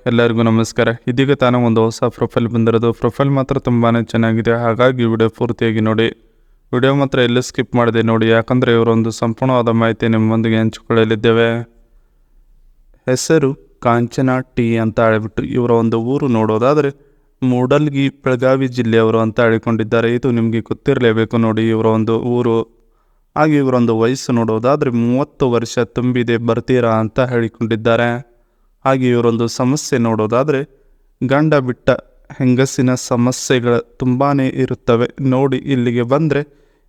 ಎಲ್ಲರಿಗೂ ನಮಸ್ಕಾರ. ಇದೀಗ ತಾನೇ ಒಂದು ಹೊಸ ಪ್ರೊಫೈಲ್ ಬಂದಿರೋದು. ಪ್ರೊಫೈಲ್ ಮಾತ್ರ ತುಂಬಾ ಚೆನ್ನಾಗಿದೆ. ಹಾಗಾಗಿ ವಿಡಿಯೋ ಪೂರ್ತಿಯಾಗಿ ನೋಡಿ. ವಿಡಿಯೋ ಮಾತ್ರ ಎಲ್ಲೂ ಸ್ಕಿಪ್ ಮಾಡಿದೆ ನೋಡಿ, ಯಾಕಂದರೆ ಇವರೊಂದು ಸಂಪೂರ್ಣವಾದ ಮಾಹಿತಿ ನಿಮ್ಮೊಂದಿಗೆ ಹಂಚಿಕೊಳ್ಳಲಿದ್ದೇವೆ. ಹೆಸರು ಕಾಂಚನ ಟಿ ಅಂತ ಹೇಳಿಬಿಟ್ಟು ಇವರ ಒಂದು ಊರು ನೋಡೋದಾದರೆ ಮೂಡಲ್ಗಿ, ಬೆಳಗಾವಿ ಜಿಲ್ಲೆಯವರು ಅಂತ ಹೇಳಿಕೊಂಡಿದ್ದಾರೆ. ಇದು ನಿಮಗೆ ಗೊತ್ತಿರಲೇಬೇಕು ನೋಡಿ ಇವರ ಒಂದು ಊರು. ಹಾಗೆ ಇವರೊಂದು ವಯಸ್ಸು ನೋಡೋದಾದರೆ 30 ವರ್ಷ ತುಂಬಿದೆ, ಬರ್ತೀರಾ ಅಂತ ಹೇಳಿಕೊಂಡಿದ್ದಾರೆ. ಹಾಗೆ ಇವರೊಂದು ಸಮಸ್ಯೆ ನೋಡೋದಾದರೆ ಗಂಡ ಬಿಟ್ಟ ಹೆಂಗಸಿನ ಸಮಸ್ಯೆಗಳು ತುಂಬಾ ಇರುತ್ತವೆ ನೋಡಿ, ಇಲ್ಲಿಗೆ ಬಂದರೆ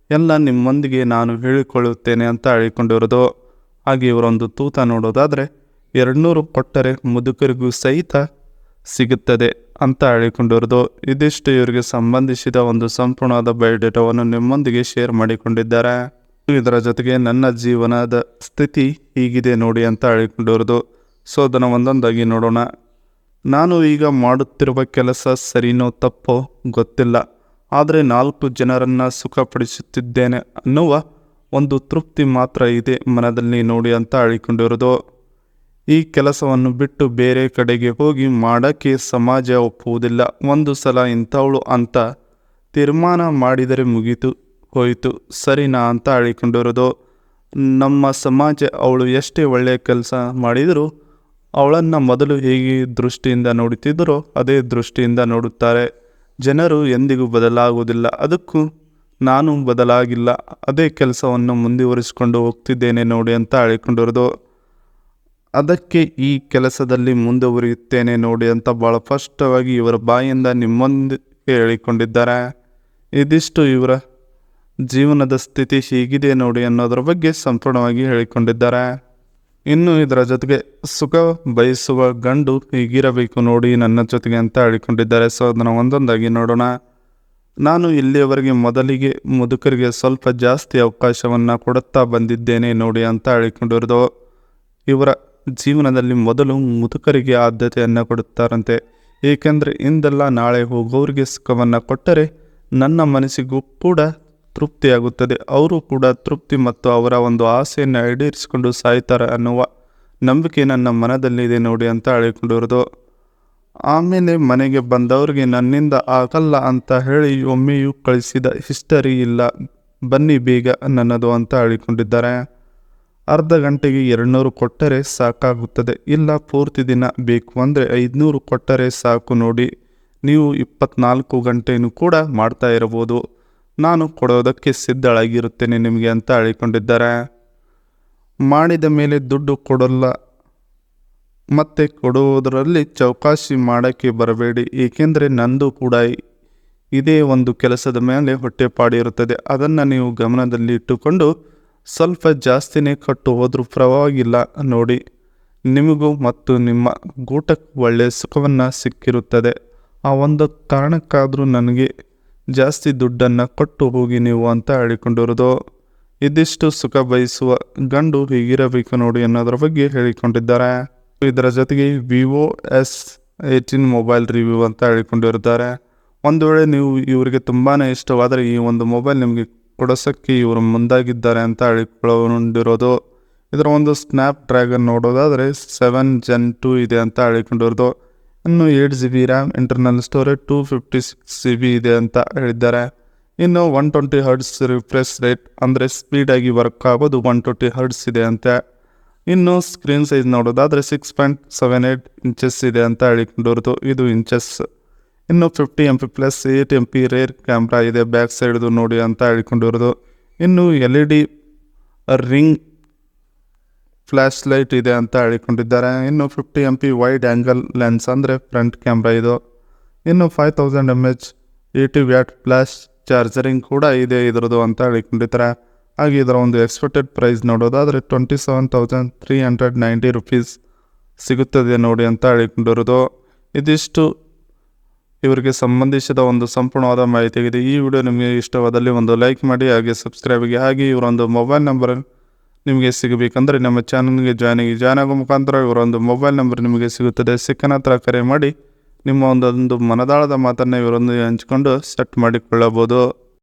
ಎಲ್ಲ ನಿಮ್ಮೊಂದಿಗೆ ನಾನು ಹೇಳಿಕೊಳ್ಳುತ್ತೇನೆ ಅಂತ ಹೇಳಿಕೊಂಡಿರೋದು. ಹಾಗೆ ಇವರೊಂದು ತೂತ ನೋಡೋದಾದರೆ 200 ಕೊಟ್ಟರೆ ಮುದುಕರಿಗೂ ಸಹಿತ ಸಿಗುತ್ತದೆ ಅಂತ ಹೇಳಿಕೊಂಡಿರೋದು. ಇದಿಷ್ಟು ಇವರಿಗೆ ಸಂಬಂಧಿಸಿದ ಒಂದು ಸಂಪೂರ್ಣವಾದ ಬಯೋಡೇಟಾವನ್ನು ನಿಮ್ಮೊಂದಿಗೆ ಶೇರ್ ಮಾಡಿಕೊಂಡಿದ್ದಾರೆ. ಇದರ ಜೊತೆಗೆ ನನ್ನ ಜೀವನದ ಸ್ಥಿತಿ ಹೀಗಿದೆ ನೋಡಿ ಅಂತ ಹೇಳಿಕೊಂಡಿರೋದು. ಸೊ ಅದನ್ನು ಒಂದೊಂದಾಗಿ ನೋಡೋಣ. ನಾನು ಈಗ ಮಾಡುತ್ತಿರುವ ಕೆಲಸ ಸರಿನೋ ತಪ್ಪೋ ಗೊತ್ತಿಲ್ಲ, ಆದರೆ 4 ಜನರನ್ನು ಸುಖಪಡಿಸುತ್ತಿದ್ದೇನೆ ಅನ್ನುವ ಒಂದು ತೃಪ್ತಿ ಮಾತ್ರ ಇದೆ ಮನದಲ್ಲಿ ನೋಡಿ ಅಂತ ಹೇಳಿಕೊಂಡಿರೋದು. ಈ ಕೆಲಸವನ್ನು ಬಿಟ್ಟು ಬೇರೆ ಕಡೆಗೆ ಹೋಗಿ ಮಾಡೋಕ್ಕೆ ಸಮಾಜ ಒಪ್ಪುವುದಿಲ್ಲ. ಒಂದು ಸಲ ಇಂಥವಳು ಅಂತ ತೀರ್ಮಾನ ಮಾಡಿದರೆ ಮುಗೀತು ಹೋಯಿತು, ಸರಿನಾ ಅಂತ ಹೇಳಿಕೊಂಡಿರೋದು. ನಮ್ಮ ಸಮಾಜ ಅವಳು ಎಷ್ಟೇ ಒಳ್ಳೆಯ ಕೆಲಸ ಮಾಡಿದರೂ ಅವಳನ್ನು ಮೊದಲು ಹೇಗೆ ದೃಷ್ಟಿಯಿಂದ ನೋಡುತ್ತಿದ್ದರೋ ಅದೇ ದೃಷ್ಟಿಯಿಂದ ನೋಡುತ್ತಾರೆ. ಜನರು ಎಂದಿಗೂ ಬದಲಾಗುವುದಿಲ್ಲ, ಅದಕ್ಕೂ ನಾನು ಬದಲಾಗಿಲ್ಲ, ಅದೇ ಕೆಲಸವನ್ನು ಮುಂದುವರಿಸಿಕೊಂಡು ಹೋಗ್ತಿದ್ದೇನೆ ನೋಡಿ ಅಂತ ಹೇಳಿಕೊಂಡಿರೋದು. ಅದಕ್ಕೆ ಈ ಕೆಲಸದಲ್ಲಿ ಮುಂದುವರಿಯುತ್ತೇನೆ ನೋಡಿ ಅಂತ ಭಾಳ ಸ್ಪಷ್ಟವಾಗಿ ಇವರ ಬಾಯಿಂದ ನಿಮ್ಮೊಂದಿಗೆ ಹೇಳಿಕೊಂಡಿದ್ದಾರೆ. ಇದಿಷ್ಟು ಇವರ ಜೀವನದ ಸ್ಥಿತಿ ಹೀಗಿದೆ ನೋಡಿ ಅನ್ನೋದ್ರ ಬಗ್ಗೆ ಸಂಪೂರ್ಣವಾಗಿ ಹೇಳಿಕೊಂಡಿದ್ದಾರೆ. ಇನ್ನು ಇದರ ಜೊತೆಗೆ ಸುಖ ಬಯಸುವ ಗಂಡು ಹೀಗಿರಬೇಕು ನೋಡಿ ನನ್ನ ಜೊತೆಗೆ ಅಂತ ಹೇಳಿಕೊಂಡಿದ್ದಾರೆ. ಸೊ ಅದನ್ನು ಒಂದೊಂದಾಗಿ ನೋಡೋಣ. ನಾನು ಇಲ್ಲಿಯವರೆಗೆ ಮೊದಲಿಗೆ ಮುದುಕರಿಗೆ ಸ್ವಲ್ಪ ಜಾಸ್ತಿ ಅವಕಾಶವನ್ನು ಕೊಡುತ್ತಾ ಬಂದಿದ್ದೇನೆ ನೋಡಿ ಅಂತ ಹೇಳಿಕೊಂಡಿರೋದು. ಇವರ ಜೀವನದಲ್ಲಿ ಮೊದಲು ಮುದುಕರಿಗೆ ಆದ್ಯತೆಯನ್ನು ಕೊಡುತ್ತಾರಂತೆ, ಏಕೆಂದರೆ ಇಂದೆಲ್ಲ ನಾಳೆ ಹೋಗೋರಿಗೆ ಸುಖವನ್ನು ಕೊಟ್ಟರೆ ನನ್ನ ಮನಸ್ಸಿಗೂ ಕೂಡ ತೃಪ್ತಿಯಾಗುತ್ತದೆ, ಅವರು ಕೂಡ ತೃಪ್ತಿ ಮತ್ತು ಅವರ ಒಂದು ಆಸೆಯನ್ನು ಈಡೇರಿಸಿಕೊಂಡು ಸಾಯ್ತಾರೆ ಅನ್ನುವ ನಂಬಿಕೆ ನನ್ನ ಮನದಲ್ಲಿದೆ ನೋಡಿ ಅಂತ ಹೇಳಿಕೊಂಡಿರೋದು. ಆಮೇಲೆ ಮನೆಗೆ ಬಂದವರಿಗೆ ನನ್ನಿಂದ ಆಗಲ್ಲ ಅಂತ ಹೇಳಿ ಒಮ್ಮೆಯೂ ಕಳಿಸಿದ ಹಿಸ್ಟರಿ ಇಲ್ಲ, ಬನ್ನಿ ಬೇಗ ನನ್ನದು ಅಂತ ಹೇಳಿಕೊಂಡಿದ್ದಾರೆ. ಅರ್ಧ ಗಂಟೆಗೆ 200 ಕೊಟ್ಟರೆ ಸಾಕಾಗುತ್ತದೆ, ಇಲ್ಲ ಪೂರ್ತಿ ದಿನ ಬೇಕು ಅಂದರೆ 500 ಕೊಟ್ಟರೆ ಸಾಕು ನೋಡಿ, ನೀವು 24 ಗಂಟೆಯೂ ಕೂಡ ಮಾಡ್ತಾ ಇರಬಹುದು, ನಾನು ಕೊಡೋದಕ್ಕೆ ಸಿದ್ಧಳಾಗಿರುತ್ತೇನೆ ನಿಮಗೆ ಅಂತ ಹೇಳಿಕೊಂಡಿದ್ದಾರೆ. ಮಾಡಿದ ಮೇಲೆ ದುಡ್ಡು ಕೊಡಲ್ಲ, ಮತ್ತೆ ಕೊಡುವುದರಲ್ಲಿ ಚೌಕಾಸಿ ಮಾಡೋಕ್ಕೆ ಬರಬೇಡಿ, ಏಕೆಂದರೆ ನಂದು ಕೂಡ ಇದೇ ಒಂದು ಕೆಲಸದ ಮೇಲೆ ಹೊಟ್ಟೆಪಾಡಿರುತ್ತದೆ, ಅದನ್ನು ನೀವು ಗಮನದಲ್ಲಿ ಇಟ್ಟುಕೊಂಡು ಸ್ವಲ್ಪ ಜಾಸ್ತಿನೇ ಕಟ್ಟು ಹೋದ್ರೂ ಪರವಾಗಿಲ್ಲ ನೋಡಿ, ನಿಮಗೂ ಮತ್ತು ನಿಮ್ಮ ಗೂಟಕ್ಕೆ ಒಳ್ಳೆಯ ಸುಖವನ್ನು ಸಿಕ್ಕಿರುತ್ತದೆ, ಆ ಒಂದು ಕಾರಣಕ್ಕಾದರೂ ನನಗೆ ಜಾಸ್ತಿ ದುಡ್ಡನ್ನು ಕೊಟ್ಟು ಹೋಗಿ ನೀವು ಅಂತ ಹೇಳಿಕೊಂಡಿರೋದು. ಇದಿಷ್ಟು ಸುಖ ಬಯಸುವ ಗಂಡು ಹೀಗಿರಬೇಕು ನೋಡಿ ಅನ್ನೋದ್ರ ಬಗ್ಗೆ ಹೇಳಿಕೊಂಡಿದ್ದಾರೆ. ಇದರ ಜೊತೆಗೆ ವಿವೋ S18 ಮೊಬೈಲ್ ರಿವ್ಯೂ ಅಂತ ಹೇಳಿಕೊಂಡಿರ್ತಾರೆ. ಒಂದು ವೇಳೆ ನೀವು ಇವರಿಗೆ ತುಂಬಾ ಇಷ್ಟವಾದರೆ ಈ ಒಂದು ಮೊಬೈಲ್ ನಿಮಗೆ ಕೊಡಿಸೋಕ್ಕೆ ಇವರು ಮುಂದಾಗಿದ್ದಾರೆ ಅಂತ ಹೇಳಿಕೊಂಡಿರೋದು. ಇದರ ಒಂದು ಸ್ನ್ಯಾಪ್ ಡ್ರ್ಯಾಗನ್ ನೋಡೋದಾದರೆ 7 Gen 2 ಇದೆ ಅಂತ ಹೇಳಿಕೊಂಡಿರೋದು. ಇನ್ನು 8GB RAM, internal storage 256GB ಇದೆ ಅಂತ ಹೇಳಿದ್ದಾರೆ. ಇನ್ನು 120 Hz ರಿಫ್ರೆಶ್ ರೇಟ್ ಅಂದರೆ ಸ್ಪೀಡಾಗಿ ವರ್ಕ್ ಆಗೋದು 120 Hz ಇದೆ ಅಂತ. ಇನ್ನು ಸ್ಕ್ರೀನ್ ಸೈಜ್ ನೋಡೋದಾದರೆ 6.78 ಇಂಚಸ್ ಇದೆ ಅಂತ ಹೇಳಿಕೊಂಡಿರೋದು, ಇದು ಇಂಚಸ್. ಇನ್ನು 50MP plus 8MP rare camera ಇದೆ ಬ್ಯಾಕ್ ಸೈಡ್ದು ನೋಡಿ ಅಂತ ಹೇಳಿಕೊಂಡಿರೋದು. ಇನ್ನು LED ರಿಂಗ್ ಫ್ಲ್ಯಾಶ್ ಲೈಟ್ ಇದೆ ಅಂತ ಹೇಳಿಕೊಂಡಿದ್ದಾರೆ. ಇನ್ನು 50MP ವೈಡ್ ಆ್ಯಂಗಲ್ ಲೆನ್ಸ್ ಅಂದರೆ ಫ್ರಂಟ್ ಕ್ಯಾಮ್ರಾ ಇದು. ಇನ್ನು 5000 mAh 80W ಫ್ಲ್ಯಾಶ್ ಚಾರ್ಜರಿಂಗ್ ಕೂಡ ಇದೆ ಇದರದು ಅಂತ ಹೇಳಿಕೊಂಡಿದ್ದಾರೆ. ಹಾಗೆ ಇದರ ಒಂದು ಎಕ್ಸ್ಪೆಕ್ಟೆಡ್ ಪ್ರೈಸ್ ನೋಡೋದಾದರೆ 27,390 ರುಪೀಸ್ ಸಿಗುತ್ತದೆ ನೋಡಿ ಅಂತ ಹೇಳಿಕೊಂಡಿರೋದು. ಇದಿಷ್ಟು ಇವರಿಗೆ ಸಂಬಂಧಿಸಿದ ಒಂದು ಸಂಪೂರ್ಣವಾದ ಮಾಹಿತಿ ಆಗಿದೆ. ಈ ವಿಡಿಯೋ ನಿಮಗೆ ಇಷ್ಟವಾದಲ್ಲಿ ಒಂದು ಲೈಕ್ ಮಾಡಿ, ಹಾಗೆ ಸಬ್ಸ್ಕ್ರೈಬ್ ಆಗಿ. ಹಾಗೆ ಇವರೊಂದು ಮೊಬೈಲ್ ನಂಬರ್ ನಿಮಗೆ ಸಿಗಬೇಕಂದ್ರೆ ನಮ್ಮ ಚಾನಲ್ಗೆ ಜಾಯ್ನ್ ಆಗೋ ಮುಖಾಂತರ ಇವರೊಂದು ಮೊಬೈಲ್ ನಂಬರ್ ನಿಮಗೆ ಸಿಗುತ್ತದೆ. ಸಿಕ್ಕ ನಂತರ ಕರೆ ಮಾಡಿ ನಿಮ್ಮ ಒಂದೊಂದು ಮನದಾಳದ ಮಾತನ್ನು ಇವರೊಂದು ಹಂಚಿಕೊಂಡು ಸೆಟ್ ಮಾಡಿಕೊಳ್ಳಬಹುದು.